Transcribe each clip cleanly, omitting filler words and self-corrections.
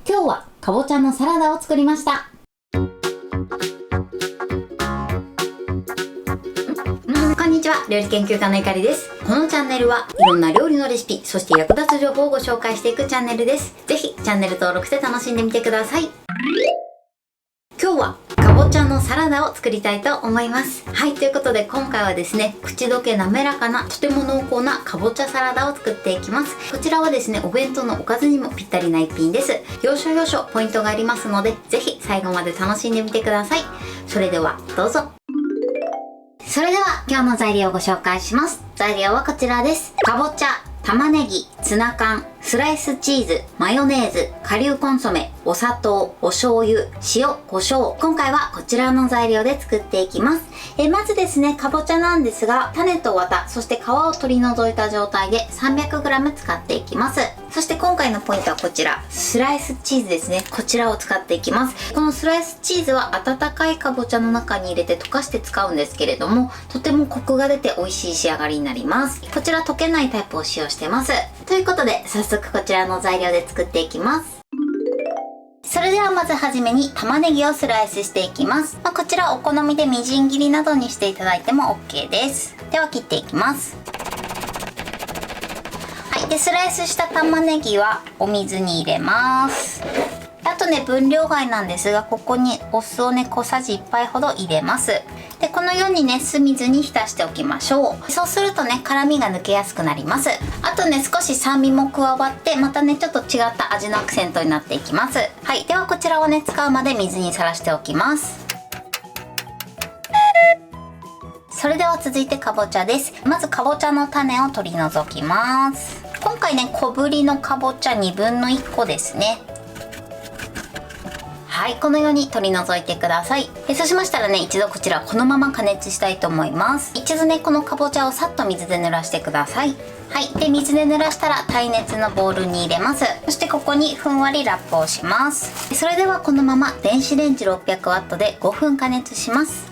今日はかぼちゃのサラダを作りました。こんにちは、料理研究家のゆかりです。このチャンネルはいろんな料理のレシピ、そして役立つ情報をご紹介していくチャンネルです。ぜひチャンネル登録して楽しんでみてください。今日はかぼちゃのサラダを作りたいと思います。はい、ということで今回はですね、口どけ滑らかなとても濃厚なかぼちゃサラダを作っていきます。こちらはですね、お弁当のおかずにもぴったりな一品です。要所要所ポイントがありますので、ぜひ最後まで楽しんでみてください。それではどうぞ。それでは今日の材料をご紹介します。材料はこちらです。かぼちゃ、玉ねぎ、ツナ缶、スライスチーズ、マヨネーズ、顆粒コンソメ、お砂糖、お醤油、塩、胡椒。今回はこちらの材料で作っていきます。まずですね、かぼちゃなんですが、種と綿、そして皮を取り除いた状態で 300g 使っていきます。そして今回のポイントはこちら、スライスチーズですね。こちらを使っていきます。このスライスチーズは温かいかぼちゃの中に入れて溶かして使うんですけれども、とてもコクが出て美味しい仕上がりになります。こちら溶けないタイプを使用してます。ということで、早速こちらの材料で作っていきます。それではまずはじめに玉ねぎをスライスしていきます。こちらお好みでみじん切りなどにしていただいても OK です。では切っていきます。はい、でスライスした玉ねぎはお水に入れます。あとね、分量外なんですが、ここにお酢をね、小さじ1杯ほど入れます。で、このようにね、酢水に浸しておきましょう。そうするとね、辛みが抜けやすくなります。あとね、少し酸味も加わって、またね、ちょっと違った味のアクセントになっていきます。はい、ではこちらをね、使うまで水にさらしておきます。それでは続いてかぼちゃです。まずかぼちゃの種を取り除きます。今回ね、小ぶりのかぼちゃ1/2個ですね。はい、このように取り除いてください。そうしましたらね、一度こちらこのまま加熱したいと思います。一度ね、このかぼちゃをさっと水で濡らしてください。はい、で水で濡らしたら耐熱のボウルに入れます。そしてここにふんわりラップをします。それではこのまま電子レンジ 600W で5分加熱します。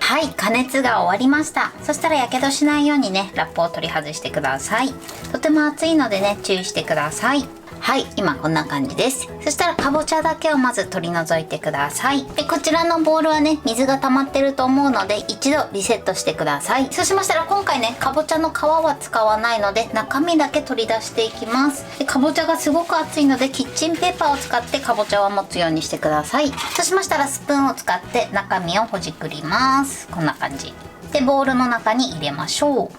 はい、加熱が終わりました。そしたらやけどしないようにね、ラップを取り外してください。とても熱いのでね、注意してください。はい、今こんな感じです。そしたらかぼちゃだけをまず取り除いてください。で、こちらのボウルはね、水が溜まってると思うので、一度リセットしてください。そうしましたら今回ね、かぼちゃの皮は使わないので、中身だけ取り出していきます。で、かぼちゃがすごく熱いので、キッチンペーパーを使ってかぼちゃを持つようにしてください。そうしましたらスプーンを使って中身をほじくります。こんな感じ。で、ボウルの中に入れましょう。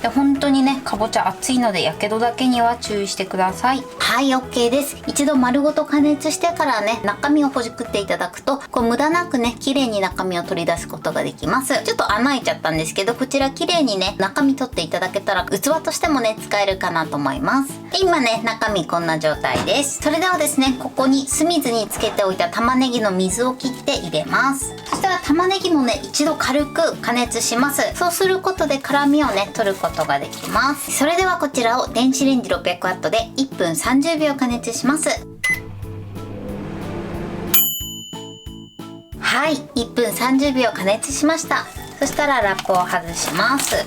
で、本当にね、かぼちゃ熱いのでやけどだけには注意してください。はい、 OK です。一度丸ごと加熱してからね、中身をほじくっていただくと、こう無駄なくね、綺麗に中身を取り出すことができます。ちょっと穴開いちゃったんですけど、こちら綺麗にね、中身取っていただけたら器としてもね、使えるかなと思います。で、今ね、中身こんな状態です。それではですね、ここに酢水につけておいた玉ねぎの水を切って入れます。そしたら玉ねぎもね、一度軽く加熱します。そうすることで辛みをね、取ることができます。それではこちらを電子レンジ 600W で1分30秒加熱します。はい、1分30秒加熱しました。そしたらラップを外します。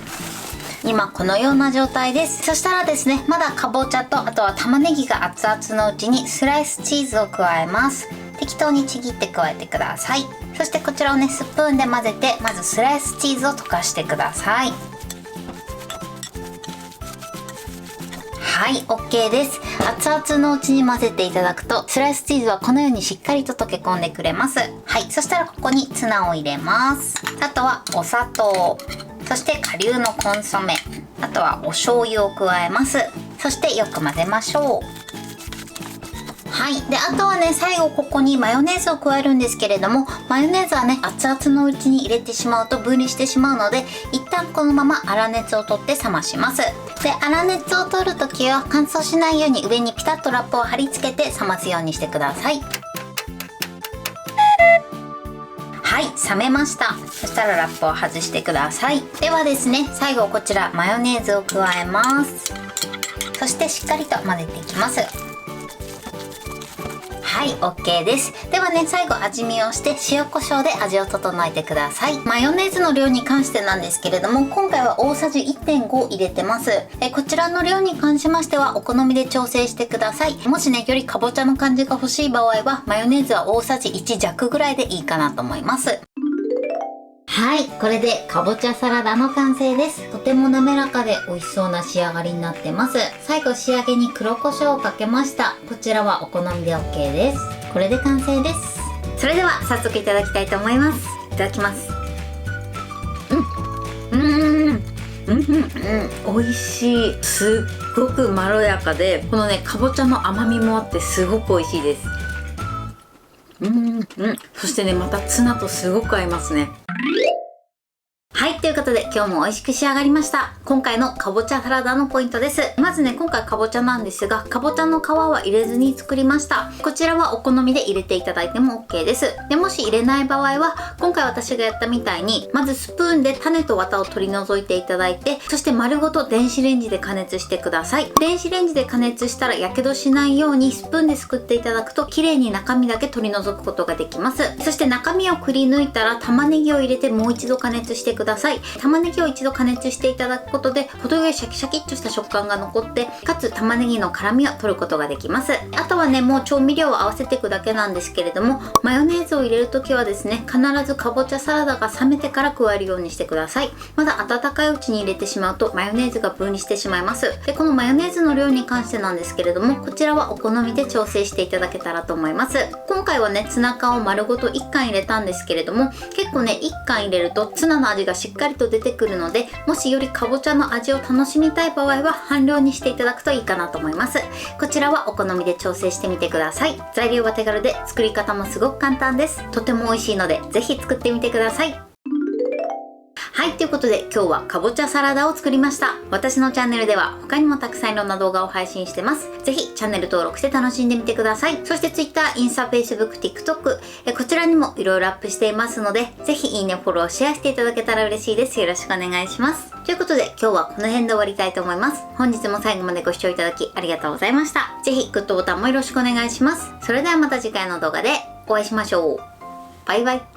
今このような状態です。そしたらですね、まだかぼちゃとあとは玉ねぎが熱々のうちにスライスチーズを加えます。適当にちぎって加えてください。そしてこちらをね、スプーンで混ぜて、まずスライスチーズを溶かしてください。はい、 OK です。熱々のうちに混ぜていただくと、スライスチーズはこのようにしっかりと溶け込んでくれます。はい、そしたらここにツナを入れます。あとはお砂糖、そして顆粒のコンソメ、あとはお醤油を加えます。そしてよく混ぜましょう。はい、であとはね、最後ここにマヨネーズを加えるんですけれども、マヨネーズはね、熱々のうちに入れてしまうと分離してしまうので、一旦このまま粗熱を取って冷まします。で、粗熱を取るときは乾燥しないように上にピタッとラップを貼り付けて冷ますようにしてください。はい、冷めました。そしたらラップを外してください。ではですね、最後こちらマヨネーズを加えます。そしてしっかりと混ぜていきます。はい、OK です。ではね、最後味見をして塩コショウで味を整えてください。マヨネーズの量に関してなんですけれども、今回は大さじ 1.5 入れてます。こちらの量に関しましてはお好みで調整してください。もしね、よりかぼちゃの感じが欲しい場合は、マヨネーズは大さじ1弱ぐらいでいいかなと思います。はい、これでかぼちゃサラダの完成です。とても滑らかで美味しそうな仕上がりになってます。最後仕上げに黒胡椒をかけました。こちらはお好みで OK です。これで完成です。それでは早速いただきたいと思います。いただきます。美味しい。すっごくまろやかで、このね、かぼちゃの甘みもあってすごく美味しいです。そしてね、またツナとすごく合いますね。はい、ということで今日も美味しく仕上がりました。今回のかぼちゃサラダのポイントです。まずね、今回かぼちゃなんですが、かぼちゃの皮は入れずに作りました。こちらはお好みで入れていただいても OK です。で、もし入れない場合は、今回私がやったみたいに、まずスプーンで種と綿を取り除いていただいて、そして丸ごと電子レンジで加熱してください。電子レンジで加熱したらやけどしないようにスプーンですくっていただくと、綺麗に中身だけ取り除くことができます。そして中身をくり抜いたら玉ねぎを入れてもう一度加熱してください。玉ねぎを一度加熱していただくことで程よいシャキシャキっとした食感が残って、かつ玉ねぎの辛みを取ることができます。あとはね、もう調味料を合わせていくだけなんですけれども、マヨネーズを入れるときはですね、必ずかぼちゃサラダが冷めてから加えるようにしてください。まだ温かいうちに入れてしまうとマヨネーズが分離してしまいます。で、このマヨネーズの量に関してなんですけれども、こちらはお好みで調整していただけたらと思います。今回はね、ツナ缶を丸ごと1缶入れたんですけれども、結構ね、1缶入れるとツナの味がしっかりと出てくるので、もしよりかぼちゃの味を楽しみたい場合は半量にしていただくといいかなと思います。こちらはお好みで調整してみてください。材料は手軽で作り方もすごく簡単です。とても美味しいのでぜひ作ってみてください。はい、ということで今日はかぼちゃサラダを作りました。私のチャンネルでは他にもたくさんいろんな動画を配信してます。ぜひチャンネル登録して楽しんでみてください。そして Twitter、インスタ、Facebook、TikTok、こちらにもいろいろアップしていますので、ぜひいいね、フォロー、シェアしていただけたら嬉しいです。よろしくお願いします。ということで今日はこの辺で終わりたいと思います。本日も最後までご視聴いただきありがとうございました。ぜひグッドボタンもよろしくお願いします。それではまた次回の動画でお会いしましょう。バイバイ。